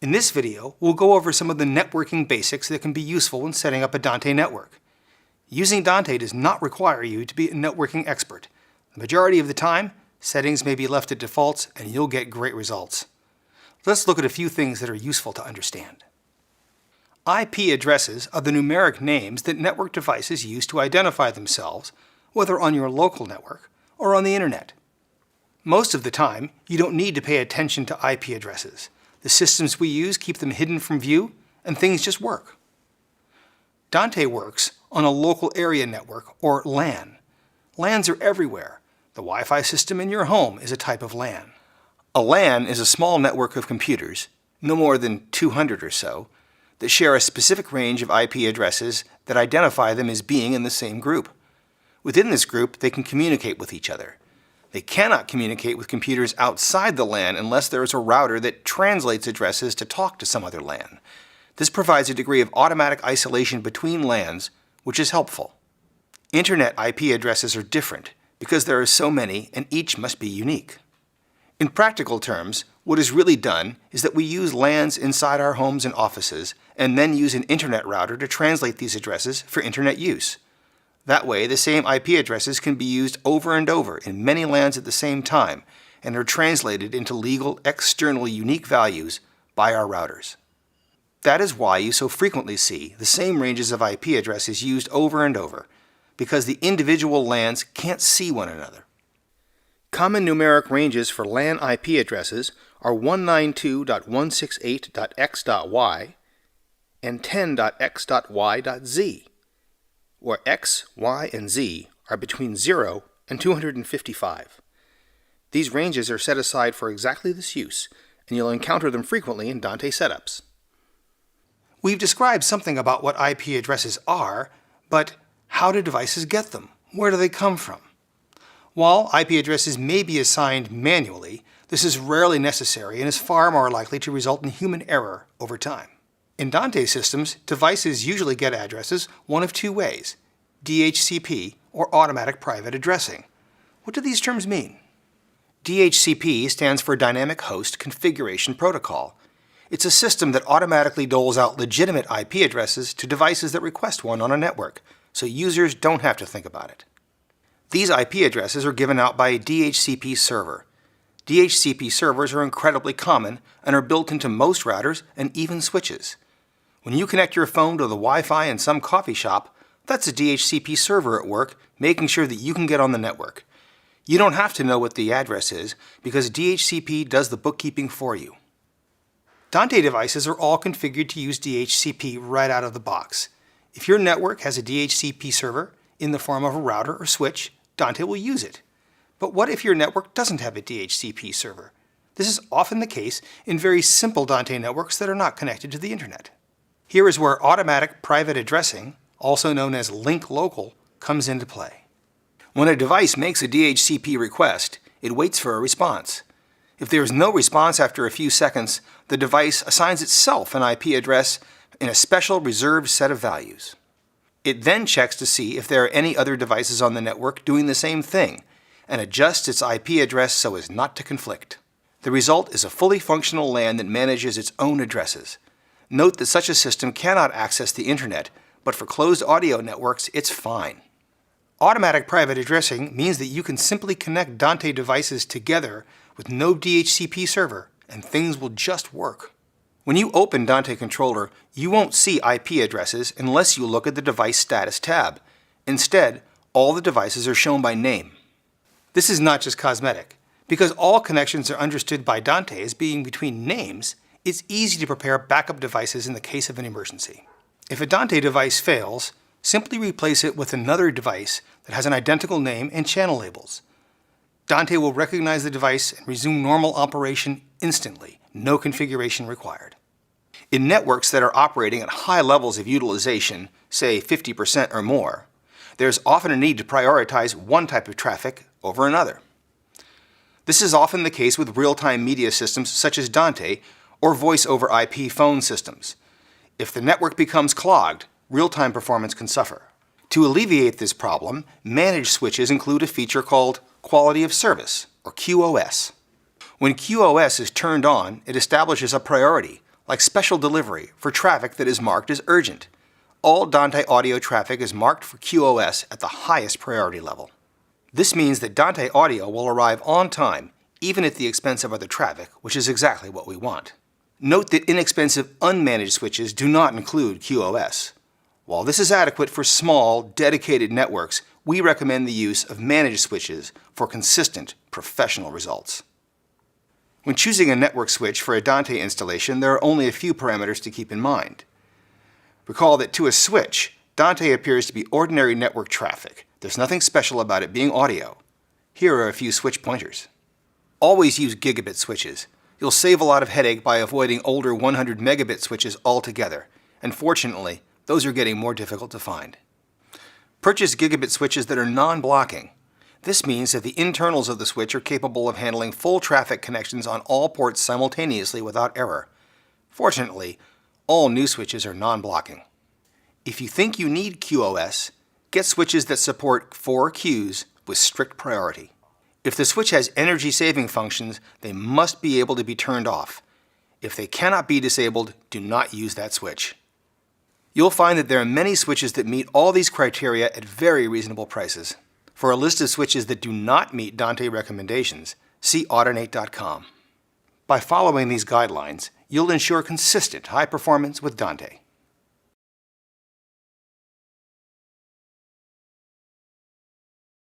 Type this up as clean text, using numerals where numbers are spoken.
In this video, we'll go over some of the networking basics that can be useful when setting up a Dante network. Using Dante does not require you to be a networking expert. The majority of the time, settings may be left at defaults and you'll get great results. Let's look at a few things that are useful to understand. IP addresses are the numeric names that network devices use to identify themselves, whether on your local network or on the internet. Most of the time, you don't need to pay attention to IP addresses. The systems we use keep them hidden from view, and things just work. Dante works on a local area network, or LAN. LANs are everywhere. The Wi-Fi system in your home is a type of LAN. A LAN is a small network of computers, no more than 200 or so, that share a specific range of IP addresses that identify them as being in the same group. Within this group, they can communicate with each other. They cannot communicate with computers outside the LAN unless there is a router that translates addresses to talk to some other LAN. This provides a degree of automatic isolation between LANs, which is helpful. Internet IP addresses are different because there are so many and each must be unique. In practical terms, what is really done is that we use LANs inside our homes and offices and then use an internet router to translate these addresses for internet use. That way, the same IP addresses can be used over and over in many LANs at the same time and are translated into legal, externally unique values by our routers. That is why you so frequently see the same ranges of IP addresses used over and over, because the individual LANs can't see one another. Common numeric ranges for LAN IP addresses are 192.168.x.y and 10.x.y.z. where x, y, and z are between 0 and 255. These ranges are set aside for exactly this use, and you'll encounter them frequently in Dante setups. We've described something about what IP addresses are, but how do devices get them? Where do they come from? While IP addresses may be assigned manually, this is rarely necessary and is far more likely to result in human error over time. In Dante systems, devices usually get addresses one of two ways: DHCP or automatic private addressing. What do these terms mean? DHCP stands for Dynamic Host Configuration Protocol. It's a system that automatically doles out legitimate IP addresses to devices that request one on a network, so users don't have to think about it. These IP addresses are given out by a DHCP server. DHCP servers are incredibly common and are built into most routers and even switches. When you connect your phone to the Wi-Fi in some coffee shop, that's a DHCP server at work making sure that you can get on the network. You don't have to know what the address is because DHCP does the bookkeeping for you. Dante devices are all configured to use DHCP right out of the box. If your network has a DHCP server in the form of a router or switch, Dante will use it. But what if your network doesn't have a DHCP server? This is often the case in very simple Dante networks that are not connected to the internet. Here is where automatic private addressing, also known as link local, comes into play. When a device makes a DHCP request, it waits for a response. If there is no response after a few seconds, the device assigns itself an IP address in a special reserved set of values. It then checks to see if there are any other devices on the network doing the same thing, and adjusts its IP address so as not to conflict. The result is a fully functional LAN that manages its own addresses. Note that such a system cannot access the internet, but for closed audio networks, it's fine. Automatic private addressing means that you can simply connect Dante devices together with no DHCP server, and things will just work. When you open Dante Controller, you won't see IP addresses unless you look at the Device Status tab. Instead, all the devices are shown by name. This is not just cosmetic. Because all connections are understood by Dante as being between names, it's easy to prepare backup devices in the case of an emergency. If a Dante device fails, simply replace it with another device that has an identical name and channel labels. Dante will recognize the device and resume normal operation instantly, no configuration required. In networks that are operating at high levels of utilization, say 50% or more, there's often a need to prioritize one type of traffic over another. This is often the case with real-time media systems such as Dante or voice-over IP phone systems. If the network becomes clogged, real-time performance can suffer. To alleviate this problem, managed switches include a feature called Quality of Service, or QoS. When QoS is turned on, it establishes a priority, like special delivery for traffic that is marked as urgent. All Dante audio traffic is marked for QoS at the highest priority level. This means that Dante audio will arrive on time, even at the expense of other traffic, which is exactly what we want. Note that inexpensive unmanaged switches do not include QoS. While this is adequate for small, dedicated networks, we recommend the use of managed switches for consistent, professional results. When choosing a network switch for a Dante installation, there are only a few parameters to keep in mind. Recall that to a switch, Dante appears to be ordinary network traffic. There's nothing special about it being audio. Here are a few switch pointers. Always use gigabit switches. You'll save a lot of headache by avoiding older 100 megabit switches altogether. And fortunately, those are getting more difficult to find. Purchase gigabit switches that are non-blocking. This means that the internals of the switch are capable of handling full traffic connections on all ports simultaneously without error. Fortunately, all new switches are non-blocking. If you think you need QoS, get switches that support 4 queues with strict priority. If the switch has energy-saving functions, they must be able to be turned off. If they cannot be disabled, do not use that switch. You'll find that there are many switches that meet all these criteria at very reasonable prices. For a list of switches that do not meet Dante recommendations, see Audinate.com. By following these guidelines, you'll ensure consistent high performance with Dante.